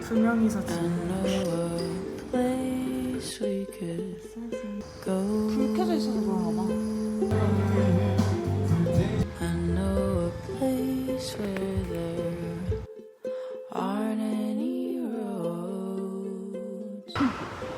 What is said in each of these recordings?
두 명이서 지금 불 켜져 있어서 그런가 봐.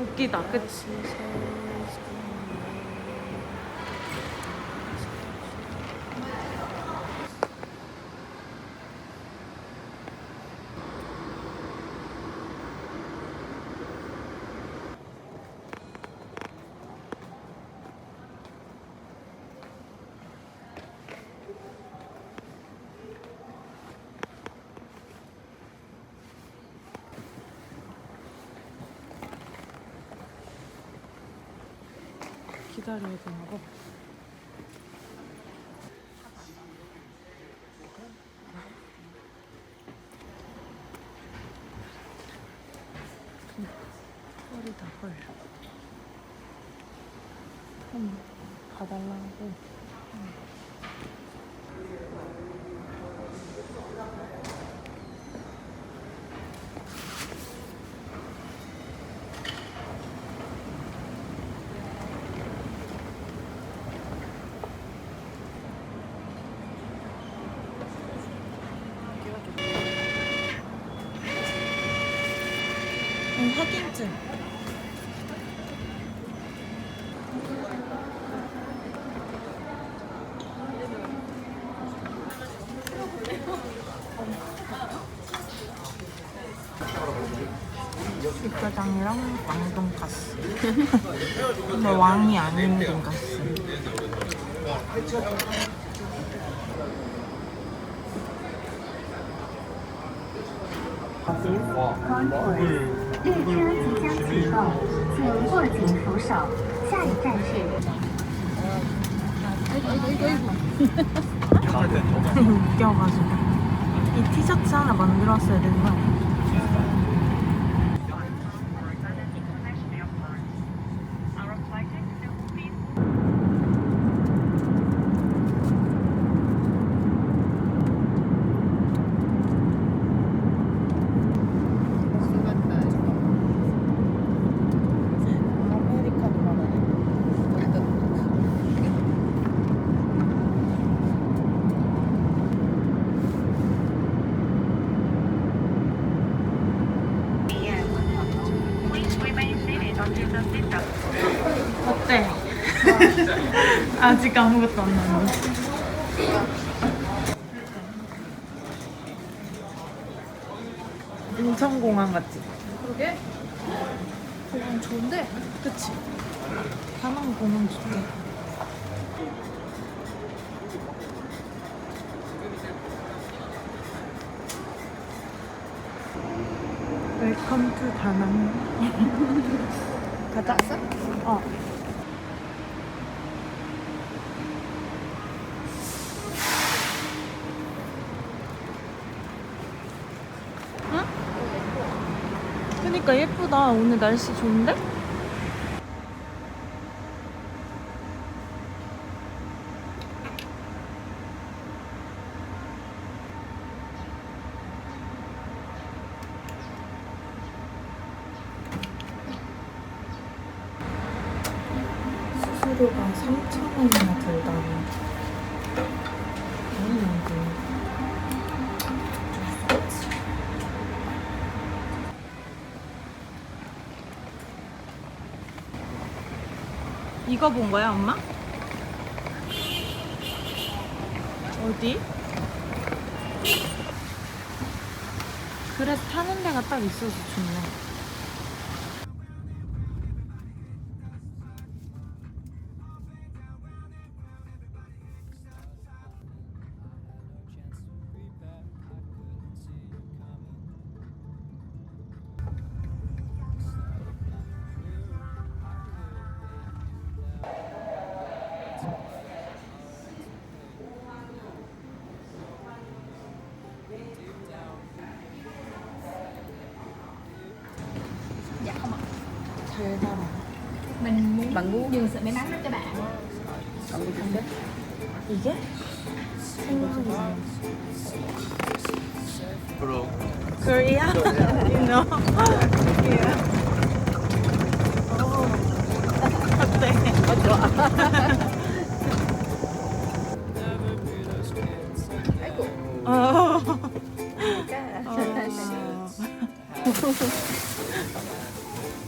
웃기다, 그치? 기다려야 되나 봐. 헐이다, 헐. 봐달라고. 확인증. 육개장이랑 왕돈가스. 근데 왕이 아닌 돈가스. 웃겨가지고 이 티셔츠 하나 만들었어야 되는 거 아니야? 어때? 아직 아무것도 안 나왔네. 인천공항 같지? 그러게? 공항 좋은데? 그치? 다낭 공항 좋대. 웰컴 투 다낭. 가자. 어. 응? 그니까 예쁘다. 오늘 날씨 좋은데? 수수료가 3,000원이나 들다니. 너무 많고. 이거 본 거야, 엄마? 어디? 그래, 타는 데가 딱 있어서 좋네. Dạ không ạ. 잘 살아. Mình muốn dừng sợi may mắn cho bạn. còn không biết. 이게? 생각이잖아. Bro. Korea? You know? Yeah. 어때? 좋아. 아이고.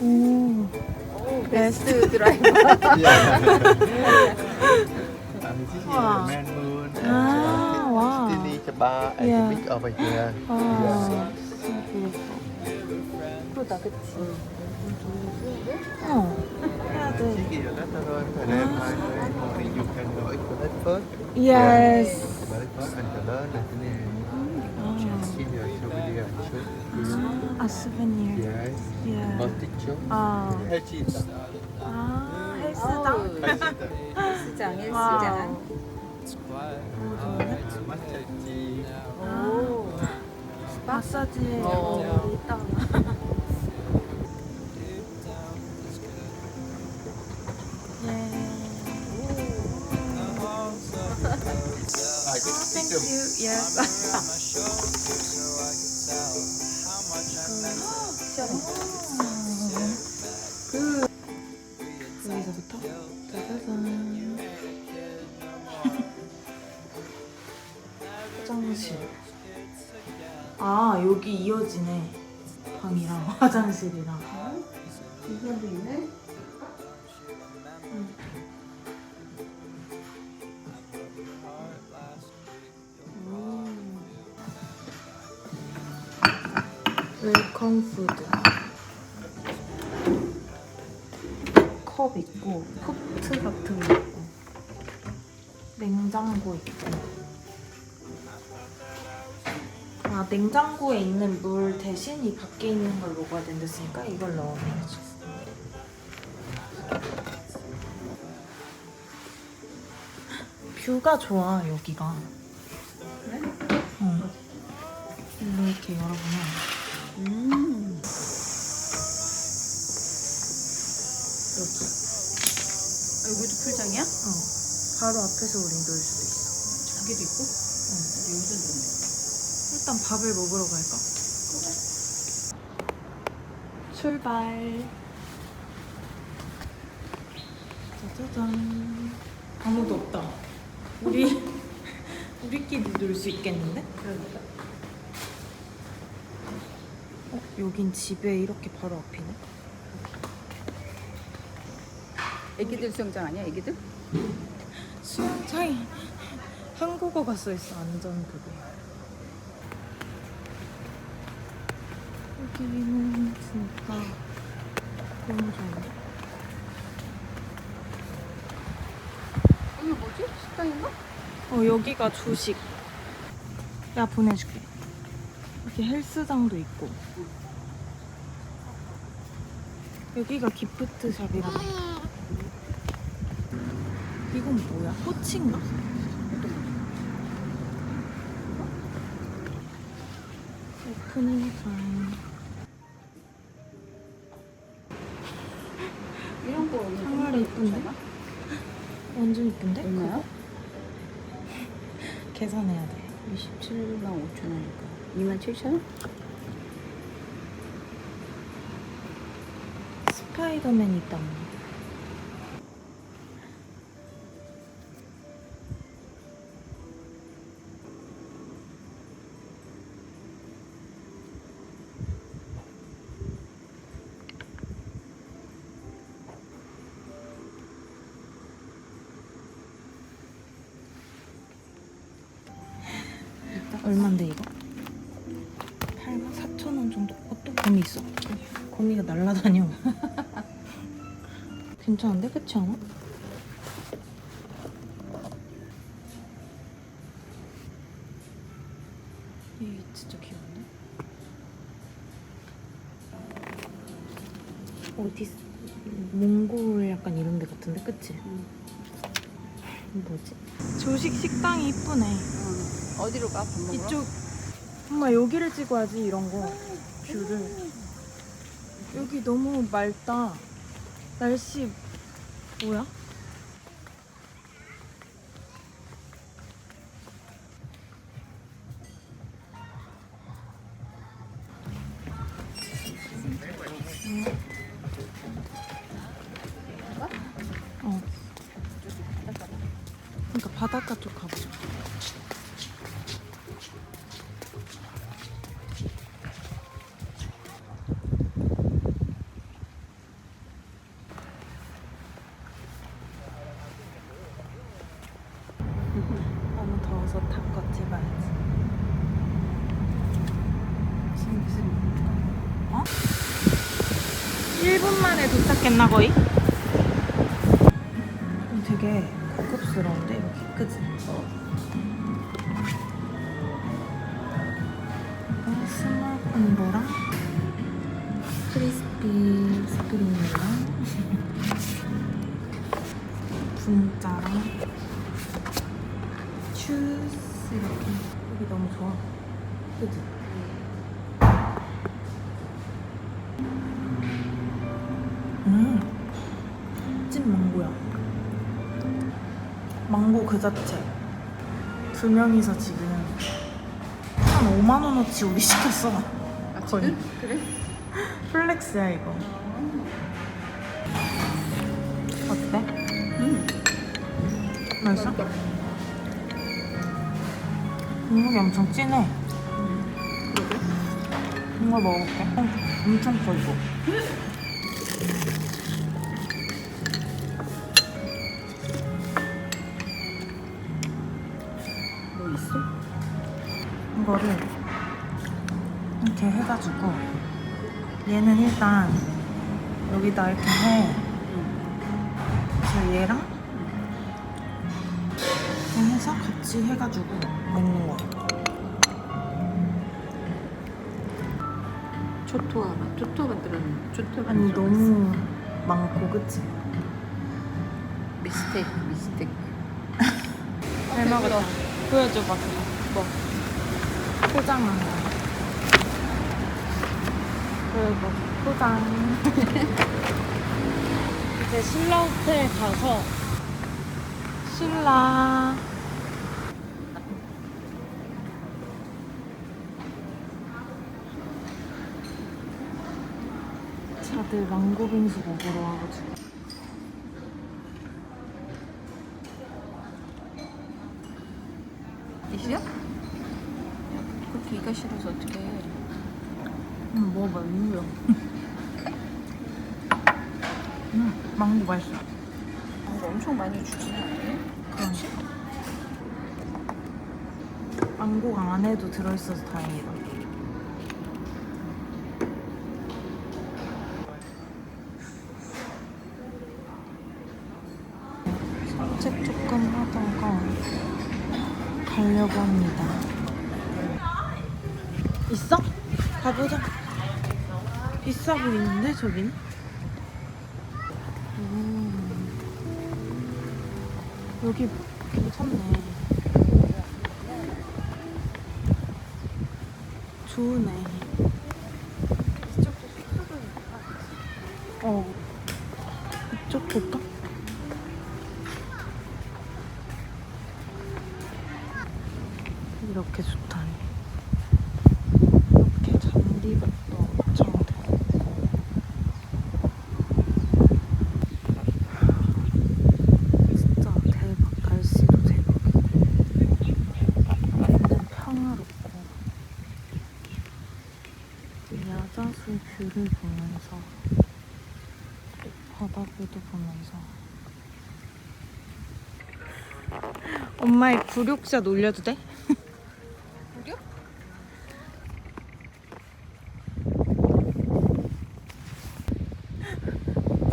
오. 베스트 드라이버. Yeah. This is Wow. the man moon. Ah, wow. Tini Chaba and Yeah. the big over here. 아, 예쁘다, 그치? 어. 해야 돼. Chỉ kia đó thôi, thời điểm hai người morning you can go eat the breakfast. Yes. Breakfast and the lunch and then see your souvenir and shoot. 아, 스베니어. Yes. Yeah. Baltic show. 아, 헬치다. 아, 헬스장. 헬치다. 헬스장, 헬스장. 마사지. 오. 마사지. 있다. I can speak them. Yes. 여기서부터 짜자잔. 화장실. 아, 여기 이어지네. 방이랑 화장실이랑. 이것도 있네? 웰컴 푸드. 컵 있고, 포트 같은 거 있고, 냉장고 있고. 아, 냉장고에 있는 물 대신 이 밖에 있는 걸 먹어야 된댔으니까 이걸 넣어야지. 뷰가 좋아, 여기가. 그래? 어. 이렇게 열어보면. 여기. 여기도 풀장이야? 어. 바로 앞에서 우린 놀 수도 있어. 저기도 있고? 여기도 있네. 일단 밥을 먹으러 갈까? 출발. 짜자잔. 아무도 없다. 우리끼리 놀 수 있겠는데? 그러니까. 여긴 집에 이렇게 바로 앞이네. 애기들 수영장 아니야, 애기들? 수영장이 한국어가 써있어. 안전 그게. 여기는 진짜 너무 좋은데? 여기 뭐지? 식당인가? 여기가 조식. 야, 보내줄게. 여기 헬스장도 있고. 여기가 기프트샵이라고. 이건 뭐야? 호치인가? 오프닝 타임. 이런 거 정말 예쁜데? 완전 예쁜데? 얼마야? 그거? 계산해야 돼. 27만 5천 원이니까 2만 7천 원? 스파이더맨 있다. 얼만데 이거? 84,000원 정도? 또 거미 있어. 거미가 날라다녀. 괜찮은데? 그렇지 않아? 이 진짜 귀여운데? 어디 몽골 약간 이런 데 같은데? 그치? 뭐지? 조식 식당이 이쁘네. 어디로 가? 밥 먹으러? 이쪽. 엄마 여기를 찍어야지. 이런 거 뷰를. 여기 너무 맑다. 날씨 뭐야? 그러니까 바닷가 쪽 가보자. 너무 더워서 탑거 찍어야지. 어? 1분 만에 도착했나 거의? 되게 고급스러운데 여기 그치? 스마콘보랑 크리스피 스프링이랑 분짜랑 주스 이렇게 여기 너무 좋아. 그치? 찐 망고야. 망고 그 자체. 2명이서 지금 한 5만 원어치 우리 시켰어. 거의. 지금? 그래? 플렉스야 이거. 어때? 맛있어? 국물이 엄청 진해. 그러게. 이거 먹어볼게. 엄청 커 이거. 뭐 있어? 이거를 이렇게 해가지고 얘는 일단 여기다 이렇게 해. 그래서 얘랑 이렇게 해서 같이 해가지고 먹는 거야. 초토화 만들었는 초토화 아니 너무 많고 그치? 미스테이크 잘 먹었다. 보여줘봐. 뭐? 포장한 거. 그리고 포장. 이제 신라 호텔 가서 신라 다들 망고 빙수 먹으러 와가지고. 이시야? 그렇게 이가 싫어서 어떻게 해? 먹어봐, 이거야. 망고 맛있어. 이거 엄청 많이 주진 않네. 그렇지? 망고가 안에도 들어있어서 다행이다. 산책 조금 하다가 가려고 합니다. 있어? 가보자. 비싸 보이는데 저긴? 여기 괜찮네. 좋으네. 이쪽도 숙소도 있다. 이쪽 볼까? 이렇게 좋다니. 이렇게 잔디밭도 엄청 되고. 진짜 대박. 날씨도 대박이고. 완전 평화롭고. 야자수 뷰를 보면서 바다뷰도 보면서 엄마의 굴욕샷 올려도 돼? 굴욕?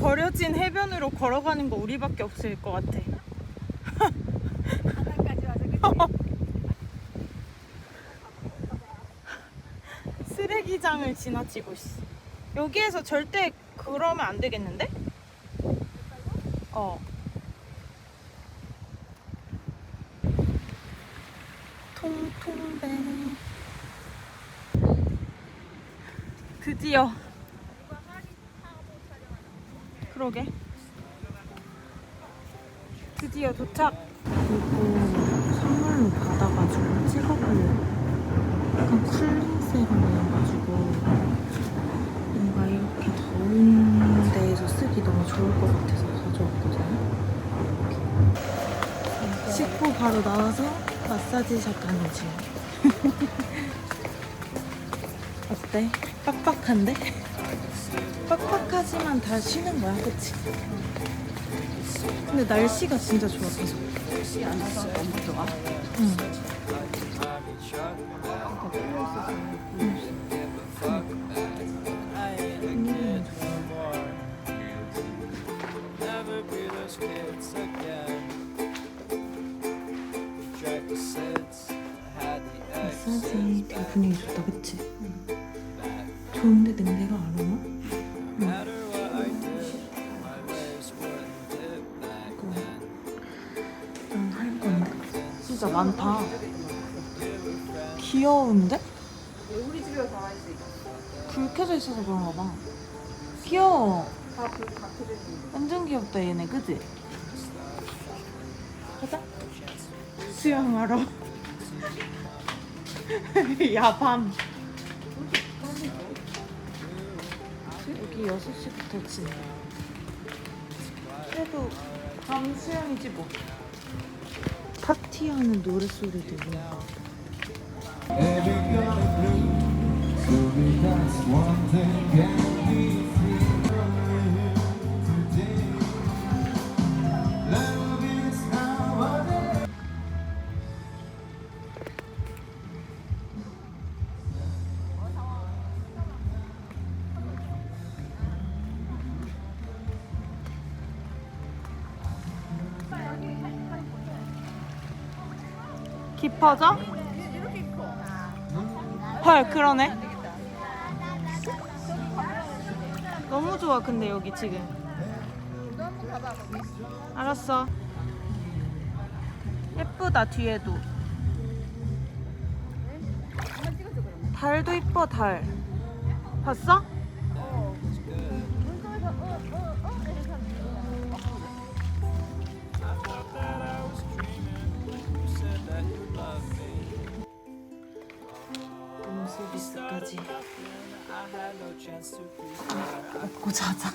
버려진 해변으로 걸어가는 거 우리밖에 없을 것 같아. 바다까지 와서 그치? 쓰레기장을 지나치고 있어. 여기에서 절대 그러면 안 되겠는데? 통통배. 드디어. 그러게. 드디어 도착. 이거 선물로 받아가지고 찍어보려고. 약간 쿨링 세럼이어가지고 뭔가 이렇게 더운 데에서 쓰기 너무 좋을 것 같아서 가져왔거든요. 씻고 바로 나와서 마사지샵 가는 중. 어때? 빡빡한데? 빡빡하지만 다 쉬는 거야, 그치? 근데 날씨가 진짜 좋아, 계속. 날씨 안 와서 너무 좋아. 응. 분위기는 좋아. 마사지 되게 분위기 좋다, 그치? 좋은데 냄새가 안 오나? 난 할 건데. 진짜 많다. 귀여운데? 우리 집에 다 와 있어. 불 켜져 있어서 그런가 봐. 귀여워. 다불다 켜져 있는. 완전 귀엽다 얘네, 그지? 가자. 수영하러. 야밤. 여기 6시부터 치네. 그래도 밤 수영이지 뭐. 파티하는 노랫소리 들리니까. 깊어져? 헐, 그러네. 너무 좋아, 근데 여기 지금. 알았어. 예쁘다, 뒤에도. 달도 이뻐, 달. 봤어? 룸서비스까지 먹고 자자.